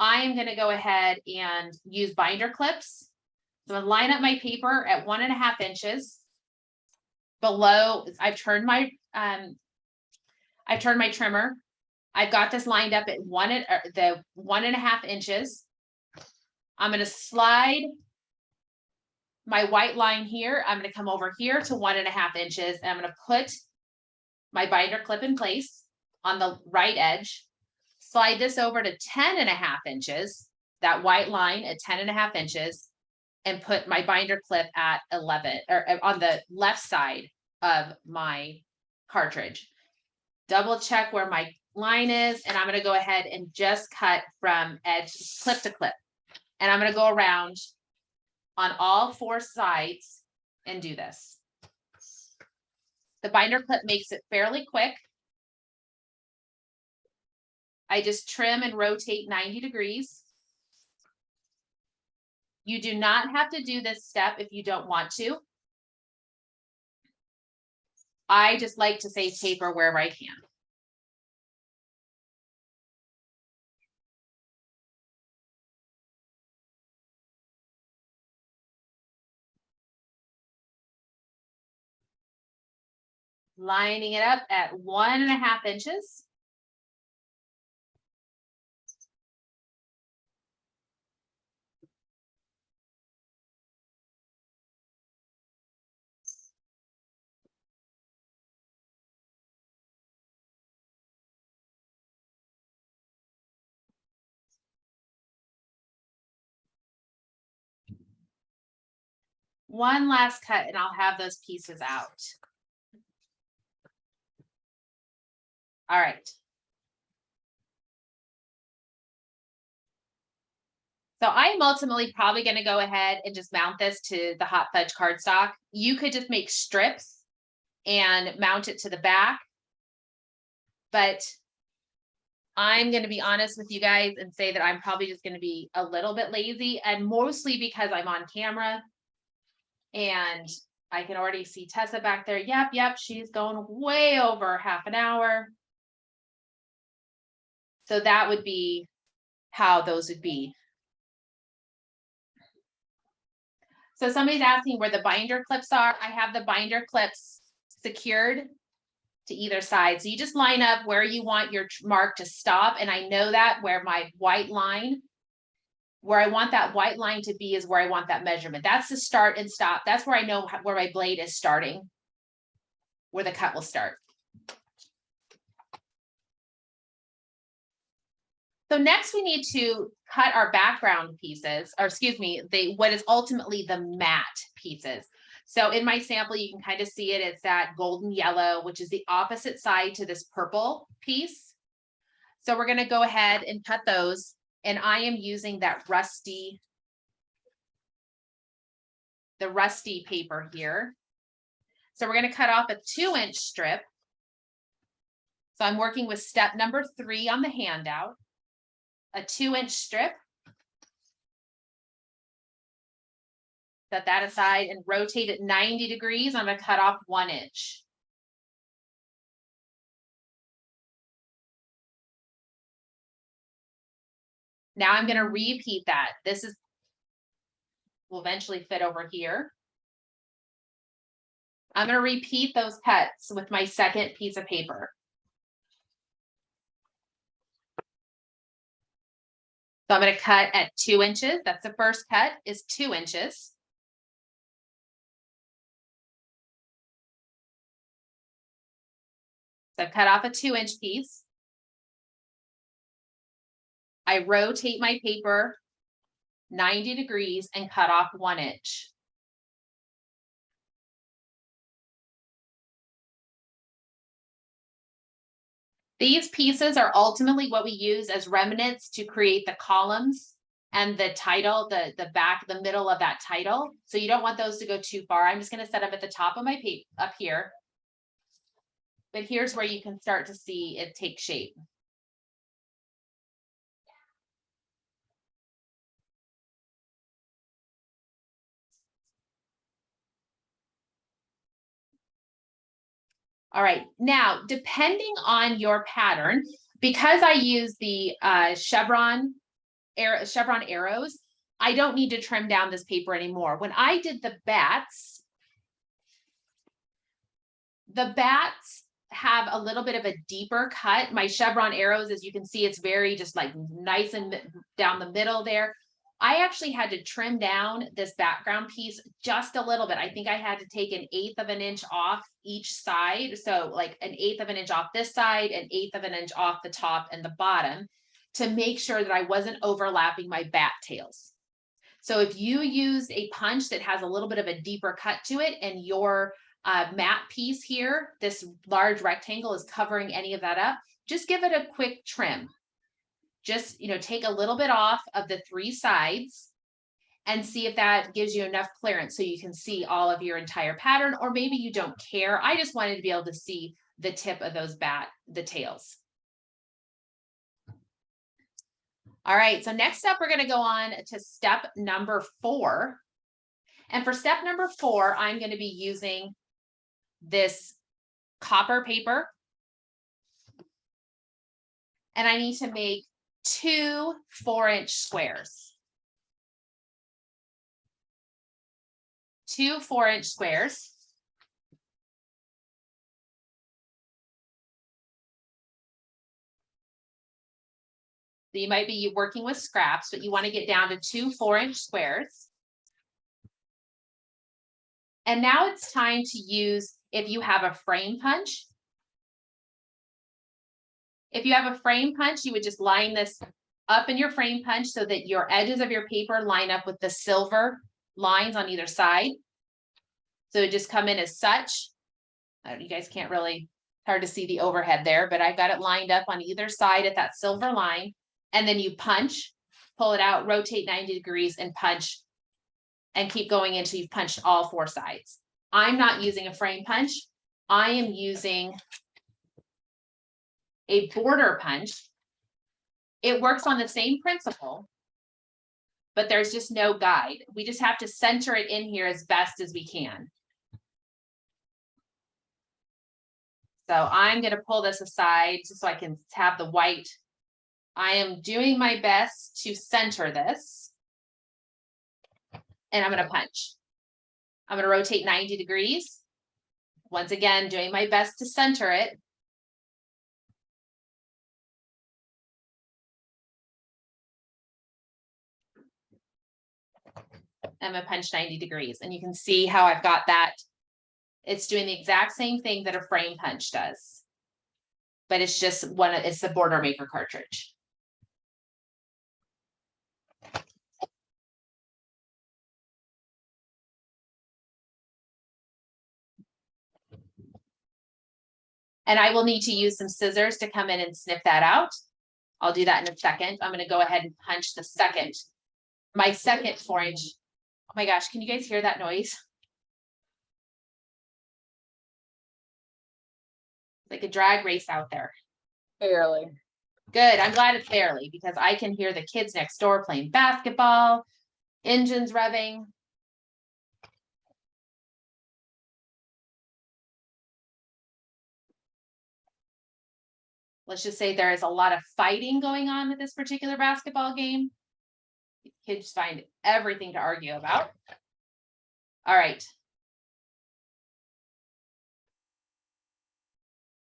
I am going to go ahead and use binder clips. So I'm going to line up my paper at 1.5 inches. Below, I've turned my trimmer. I've got this lined up at the 1.5 inches. I'm going to slide my white line here. I'm going to come over here to 1.5 inches, and I'm going to put my binder clip in place on the right edge. Slide this over to 10.5 inches, that white line at 10.5 inches, and put my binder clip at 11 or on the left side of my cartridge. Double check where my line is, and I'm going to go ahead and just cut from edge clip to clip. And I'm going to go around on all 4 sides and do this. The binder clip makes it fairly quick. I just trim and rotate 90 degrees. You do not have to do this step if you don't want to. I just like to save paper wherever I can. Lining it up at 1.5 inches. One last cut and I'll have those pieces out. All right. So I am ultimately probably going to go ahead and just mount this to the hot fudge cardstock. You could just make strips and mount it to the back. But I'm going to be honest with you guys and say that I'm probably just going to be a little bit lazy, and mostly because I'm on camera and I can already see Tessa back there. Yep, she's going way over half an hour. So that would be how those would be. So somebody's asking where the binder clips are. I have the binder clips secured to either side. So you just line up where you want your mark to stop. And I know that where my white line, where I want that white line to be is where I want that measurement. That's the start and stop. That's where I know where my blade is starting, where the cut will start. So next we need to cut our background pieces, or excuse me, what is ultimately the matte pieces. So in my sample, you can kind of see it. It's that golden yellow, which is the opposite side to this purple piece. So we're gonna go ahead and cut those, and I am using that rusty, the rusty paper here. So we're gonna cut off a 2-inch strip. So I'm working with step number 3 on the handout, a 2-inch strip. Set that aside and rotate it 90 degrees. I'm gonna cut off 1 inch. Now I'm gonna repeat that. This is, will eventually fit over here. I'm gonna repeat those cuts with my second piece of paper. So I'm gonna cut at 2 inches. That's the first cut, is 2 inches. So I've cut off a 2-inch piece. I rotate my paper 90 degrees and cut off 1 inch. These pieces are ultimately what we use as remnants to create the columns and the title, the back, the middle of that title. So you don't want those to go too far. I'm just going to set them at the top of my paper up here. But here's where you can start to see it take shape. All right, now, depending on your pattern, because I use the chevron arrows, I don't need to trim down this paper anymore. When I did the bats have a little bit of a deeper cut. My chevron arrows, as you can see, it's very just like nice and down the middle there. I actually had to trim down this background piece just a little bit. I think I had to take 1/8 of an inch off each side. So like 1/8 of an inch off this side, 1/8 of an inch off the top and the bottom, to make sure that I wasn't overlapping my bat tails. So if you use a punch that has a little bit of a deeper cut to it, and your matte piece here, this large rectangle, is covering any of that up, just give it a quick trim. Just, take a little bit off of the 3 sides and see if that gives you enough clearance so you can see all of your entire pattern, or maybe you don't care. I just wanted to be able to see the tip of those the tails. All right, so next up, we're going to go on to step number 4. And for step number 4, I'm going to be using this copper paper. And I need to make 2 4-inch squares. 2 4-inch squares. So you might be working with scraps, but you want to get down to 2 4-inch squares. And now it's time to use, if you have a frame punch. If you have a frame punch, you would just line this up in your frame punch so that your edges of your paper line up with the silver lines on either side. So it just come in as such. You guys can't really, hard to see the overhead there, but I've got it lined up on either side at that silver line. And then you punch, pull it out, rotate 90 degrees and punch, and keep going until you've punched all 4 sides. I'm not using a frame punch. I am using a border punch. It works on the same principle, but there's just no guide. We just have to center it in here as best as we can. So I'm going to pull this aside just so I can have the white. I am doing my best to center this. And I'm going to punch. I'm going to rotate 90 degrees. Once again, doing my best to center it. I'm going to punch 90 degrees. And you can see how I've got that. It's doing the exact same thing that a frame punch does. But it's just it's the border maker cartridge. And I will need to use some scissors to come in and snip that out. I'll do that in a second. I'm going to go ahead and punch my second 4-inch. Oh my gosh, can you guys hear that noise? Like a drag race out there. Barely. Good. I'm glad it's barely, because I can hear the kids next door playing basketball, engines revving. Let's just say there is a lot of fighting going on with this particular basketball game. Kids find everything to argue about. All right.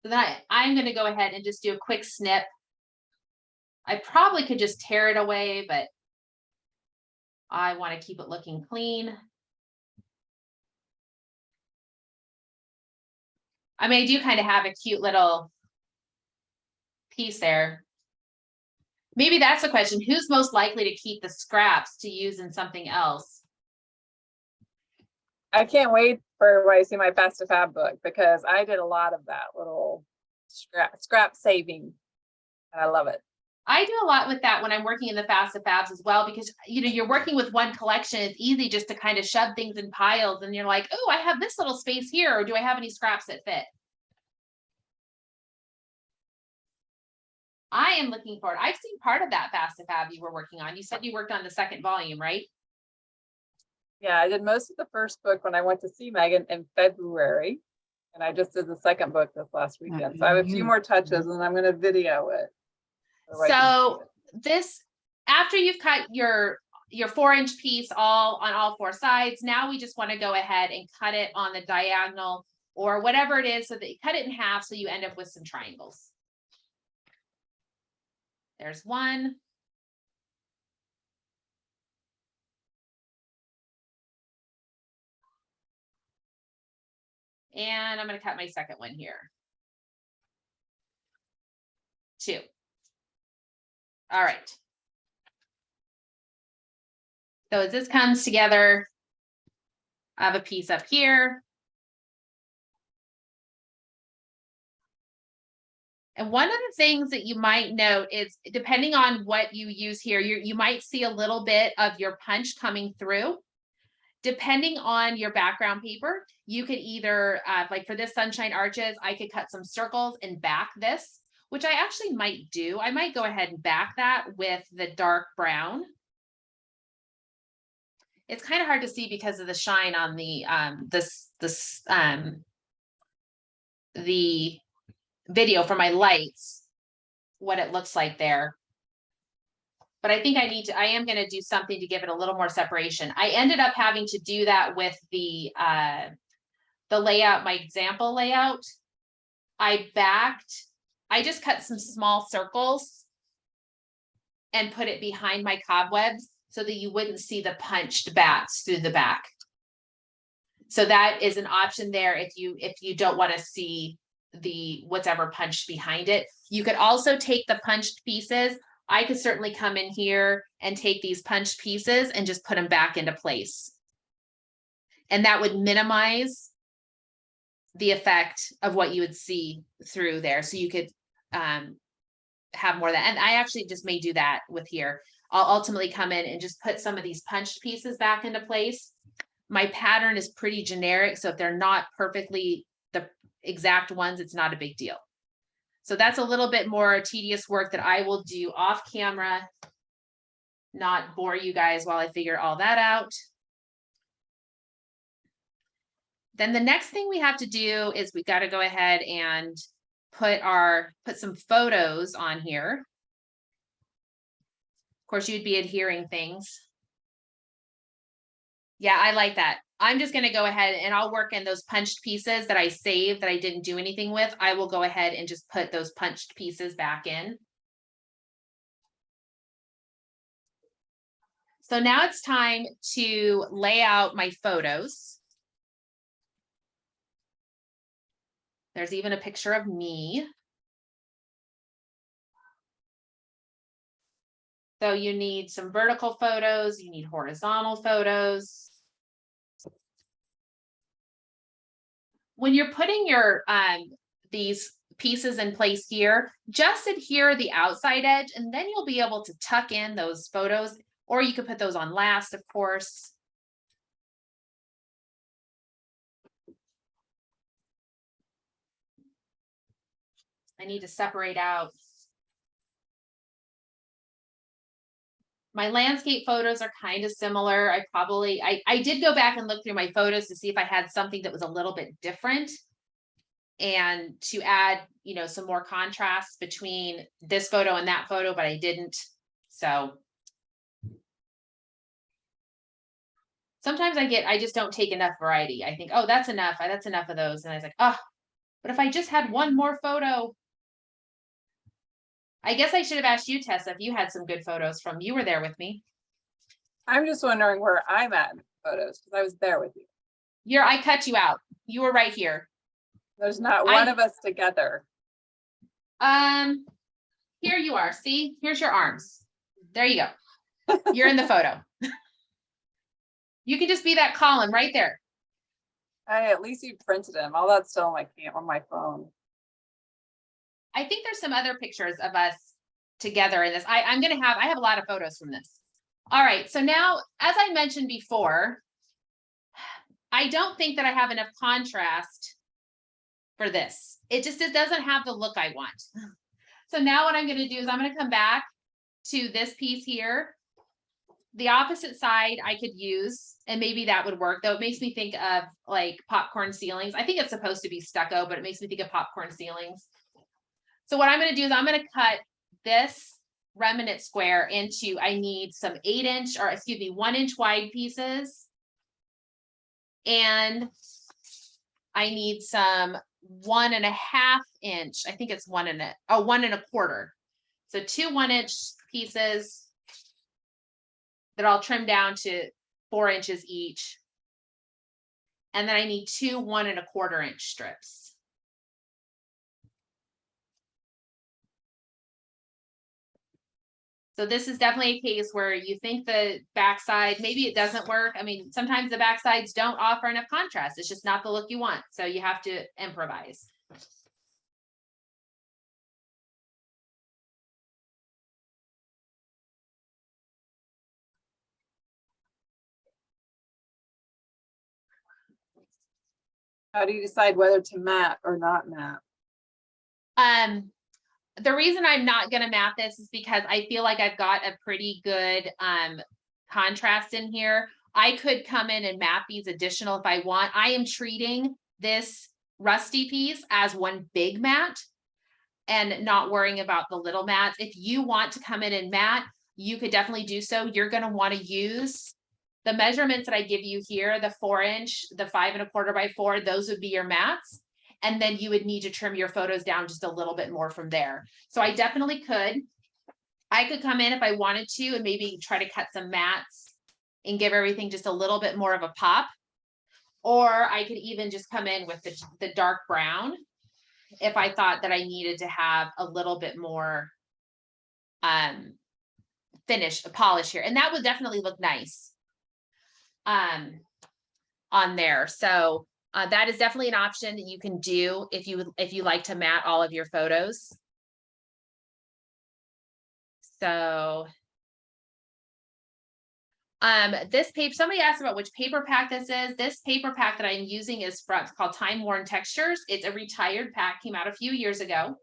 So then I'm going to go ahead and just do a quick snip. I probably could just tear it away, but I want to keep it looking clean. I mean, I do kind of have a cute little piece there. Maybe that's the question. Who's most likely to keep the scraps to use in something else? I can't wait for everybody to see my Fast to Fab book, because I did a lot of that little scrap saving, and I love it. I do a lot with that when I'm working in the Fast to Fabs as well, because you're working with one collection. It's easy just to kind of shove things in piles, and you're like, oh, I have this little space here, or do I have any scraps that fit? I am looking forward. I've seen part of that Fast to Fab you were working on. You said you worked on the second volume, right? Yeah, I did most of the first book when I went to see Meggan in February, and I just did the second book this last weekend. So I have a few more touches, and I'm going to video it. So this, after you've cut your 4-inch piece on all 4 sides, now we just want to go ahead and cut it on the diagonal or whatever it is, so that you cut it in half so you end up with some triangles. There's one. And I'm going to cut my second one here. 2. All right. So as this comes together, I have a piece up here. And one of the things that you might note is, depending on what you use here, you might see a little bit of your punch coming through. Depending on your background paper, you could either, like for this Sunshine Arches, I could cut some circles and back this, which I actually might do. I might go ahead and back that with the dark brown. It's kind of hard to see because of the shine on the the video for my lights, what it looks like there. But I think I am going to do something to give it a little more separation. I ended up having to do that with the layout, my example layout. I just cut some small circles and put it behind my cobwebs so that you wouldn't see the punched bats through the back. So that is an option there if you don't want to see what's ever punched behind it. You could also take the punched pieces. I could certainly come in here and take these punched pieces and just put them back into place. And that would minimize the effect of what you would see through there. So you could have more of that. And I actually just may do that with here. I'll ultimately come in and just put some of these punched pieces back into place. My pattern is pretty generic, so if they're not perfectly the exact ones, it's not a big deal. So that's a little bit more tedious work that I will do off camera, not bore you guys while I figure all that out. Then the next thing we have to do is we got to go ahead and put some photos on here. Of course, you'd be adhering things. Yeah, I like that. I'm just going to go ahead and I'll work in those punched pieces that I saved that I didn't do anything with. I will go ahead and just put those punched pieces back in. So now it's time to lay out my photos. There's even a picture of me. So you need some vertical photos, you need horizontal photos. When you're putting your these pieces in place here, just adhere the outside edge, and then you'll be able to tuck in those photos, or you could put those on last, of course. I need to separate out. My landscape photos are kind of similar. I did go back and look through my photos to see if I had something that was a little bit different and to add, you know, some more contrast between this photo and that photo, but I didn't. So sometimes I just don't take enough variety. I think, oh, that's enough of those. And I was like, oh, but if I just had one more photo. I guess I should have asked you, Tessa, if you had some good photos from, you were there with me. I'm just wondering where I'm at in photos because I was there with you. I cut you out. You were right here. There's not one of us together. Here you are. See, here's your arms. There you go. You're in the photo. You can just be that column right there. At least you printed them. All that's still on my phone. I think there's some other pictures of us together in this. I have a lot of photos from this. All right, so now, as I mentioned before, I don't think that I have enough contrast for this. It doesn't have the look I want. So now what I'm going to do is I'm going to come back to this piece here. The opposite side I could use, and maybe that would work, though it makes me think of like popcorn ceilings. I think it's supposed to be stucco, but it makes me think of popcorn ceilings. So what I'm going to do is I'm going to cut this remnant square into, I need some 1 inch wide pieces. And I need some 1.5 inch, I think it's 1 1.25. So 2 1-inch pieces that I'll trim down to 4 inches each. And then I need 2 1.25 inch strips. So this is definitely a case where you think the backside, maybe it doesn't work. I mean, sometimes the backsides don't offer enough contrast. It's just not the look you want. So you have to improvise. How do you decide whether to matte or not matte? The reason I'm not going to matte this is because I feel like I've got a pretty good contrast in here. I could come in and matte these additional if I want. I am treating this rusty piece as one big matte and not worrying about the little mattes. If you want to come in and matte, you could definitely do so. You're going to want to use the measurements that I give you here, the 4 inch, the 5.25 by 4, those would be your mattes. And then you would need to trim your photos down just a little bit more from there. So I definitely could. I could come in if I wanted to and maybe try to cut some mattes and give everything just a little bit more of a pop. Or I could even just come in with the dark brown if I thought that I needed to have a little bit more polish here. And that would definitely look nice on there. So that is definitely an option that you can do if you like to matte all of your photos. So this paper, somebody asked about which paper pack this is. This paper pack that I'm using is it's called Time Worn Textures. It's a retired pack, came out a few years ago.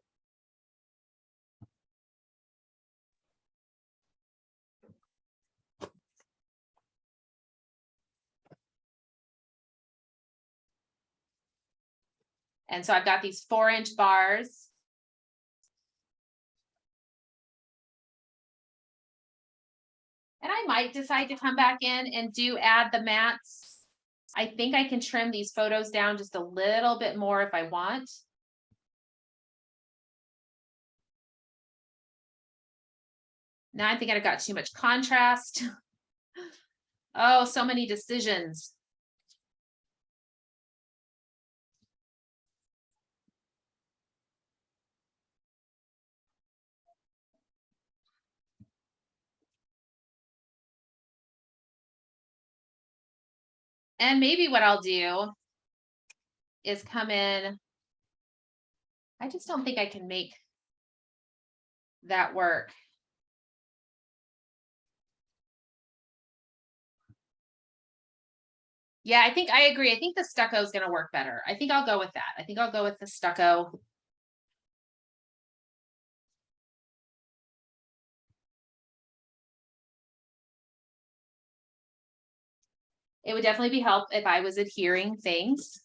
And so I've got these 4 inch bars. And I might decide to come back in and add the mattes. I think I can trim these photos down just a little bit more if I want. Now I think I've got too much contrast. Oh, so many decisions. And maybe what I'll do is come in. I just don't think I can make that work. Yeah, I think I agree. I think the stucco is going to work better. I think I'll go with that. I think I'll go with the stucco. It would definitely be help if I was adhering things.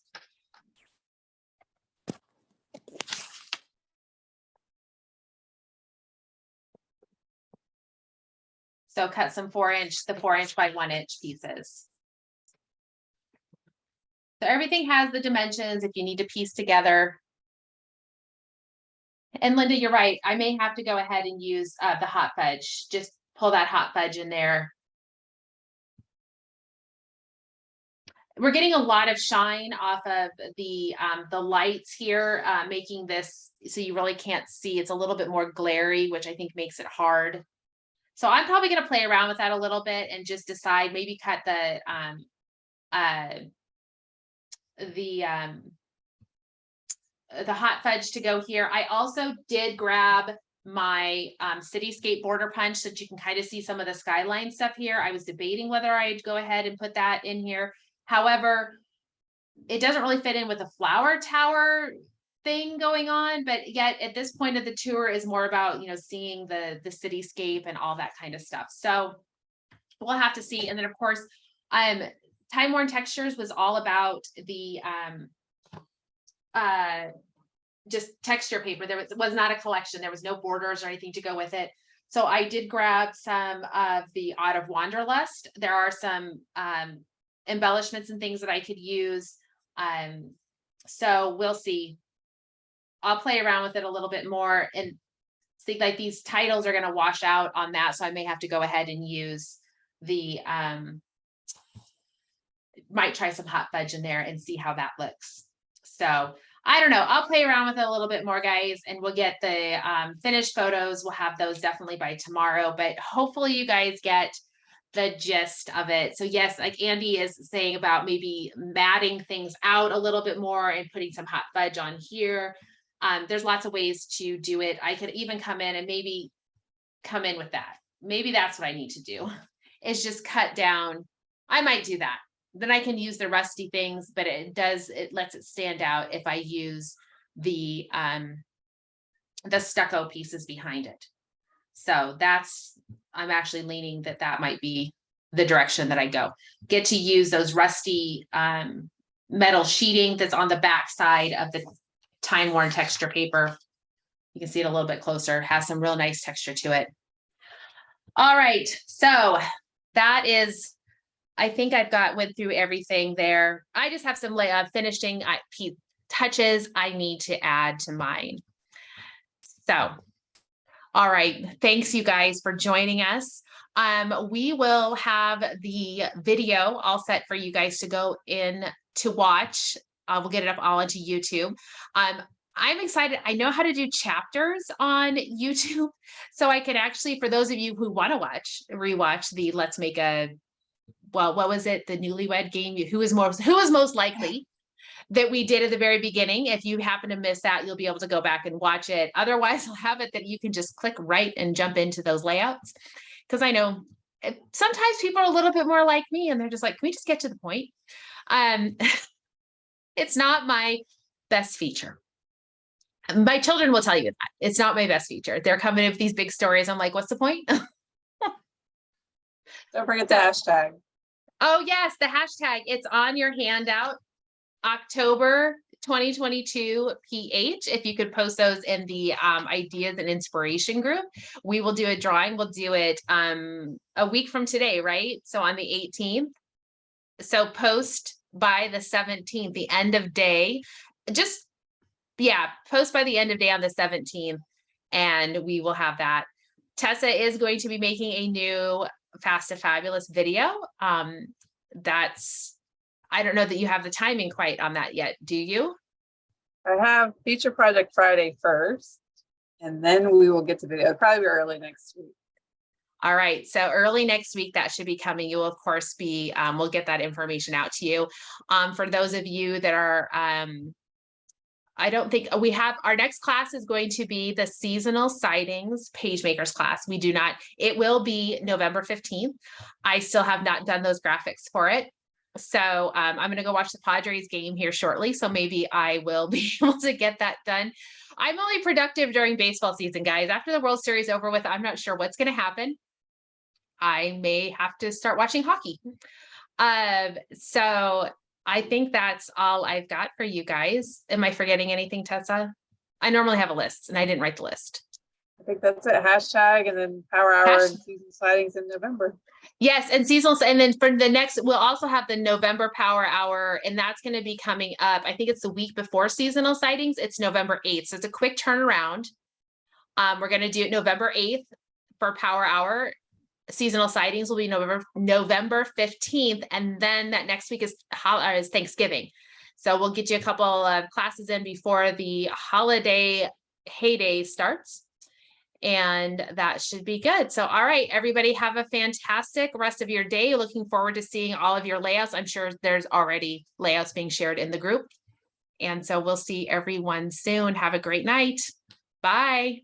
So cut some 4-inch, the 4-inch by 1-inch pieces. So everything has the dimensions if you need to piece together. And Linda, you're right. I may have to go ahead and use the hot fudge. Just pull that hot fudge in there. We're getting a lot of shine off of the lights here, making this so you really can't see. It's a little bit more glary, which I think makes it hard. So I'm probably going to play around with that a little bit and just decide, maybe cut the hot fudge to go here. I also did grab my cityscape border punch so that you can kind of see some of the skyline stuff here. I was debating whether I'd go ahead and put that in here. However, it doesn't really fit in with the flower tower thing going on, but yet at this point of the tour is more about, you know, seeing the cityscape and all that kind of stuff. So we'll have to see. And then of course, Time Worn Textures was all about the just texture paper. There was not a collection. There was no borders or anything to go with it. So I did grab some of the Out of Wanderlust. There are some embellishments and things that I could use. So we'll see. I'll play around with it a little bit more and see, like these titles are going to wash out on that. So I may have to go ahead and use the, might try some hot fudge in there and see how that looks. So I don't know. I'll play around with it a little bit more, guys, and we'll get the finished photos. We'll have those definitely by tomorrow, but hopefully you guys get the gist of it. So yes, like Andy is saying about maybe matting things out a little bit more and putting some hot fudge on here. There's lots of ways to do it. I could even come in and maybe come in with that. Maybe that's what I need to do, is just cut down. I might do that. Then I can use the rusty things, but it lets it stand out if I use the stucco pieces behind it. So I'm actually leaning that might be the direction that I go. Get to use those rusty metal sheeting that's on the back side of the Time Worn texture paper. You can see it a little bit closer, has some real nice texture to it. All right, so that is, I think went through everything there. I just have some finishing touches I need to add to mine. So, all right, thanks you guys for joining us. We will have the video all set for you guys to go in to watch. We'll get it up all into YouTube. I'm excited. I know how to do chapters on YouTube. So I can actually, for those of you who want to rewatch the Let's Make a, well, what was it? The Newlywed Game? Who is most likely that we did at the very beginning. If you happen to miss that, you'll be able to go back and watch it. Otherwise, I'll have it that you can just click right and jump into those layouts. Because I know sometimes people are a little bit more like me and they're just like, can we just get to the point? It's not my best feature. My children will tell you that. It's not my best feature. They're coming with these big stories. I'm like, what's the point? Don't forget the hashtag. Oh, yes, the hashtag. It's on your handout. October 2022 PH. If you could post those in the ideas and inspiration group, we will do a drawing. We'll do it a week from today, right? So on the 18th. So post by the 17th, the end of day. Post by the end of day on the 17th, and we will have that. Tessa is going to be making a new Fast to Fabulous video. I don't know that you have the timing quite on that yet, do you? I have Feature Project Friday first, and then we will get to video. Probably early next week. All right, so early next week, that should be coming. You will, of course, we'll get that information out to you. For those of you that are I don't think we have, our next class is going to be the seasonal sightings page makers class. We do not, it will be November 15th. I still have not done those graphics for it. So I'm going to go watch the Padres game here shortly. So maybe I will be able to get that done. I'm only productive during baseball season, guys. After the World Series over with, I'm not sure what's going to happen. I may have to start watching hockey. So I think that's all I've got for you guys. Am I forgetting anything, Tessa? I normally have a list and I didn't write the list. I think that's it. Hashtag and then Power Hour and season sightings in November. Yes, and seasonal, and then for the next, we'll also have the November Power Hour, and that's going to be coming up. I think it's the week before seasonal sightings. It's November 8th, so it's a quick turnaround. We're going to do it November 8th for Power Hour. Seasonal sightings will be November 15th, and then that next week is Thanksgiving. So we'll get you a couple of classes in before the holiday heyday starts. And that should be good. So, all right, everybody have a fantastic rest of your day. Looking forward to seeing all of your layouts. I'm sure there's already layouts being shared in the group. And so we'll see everyone soon. Have a great night. Bye.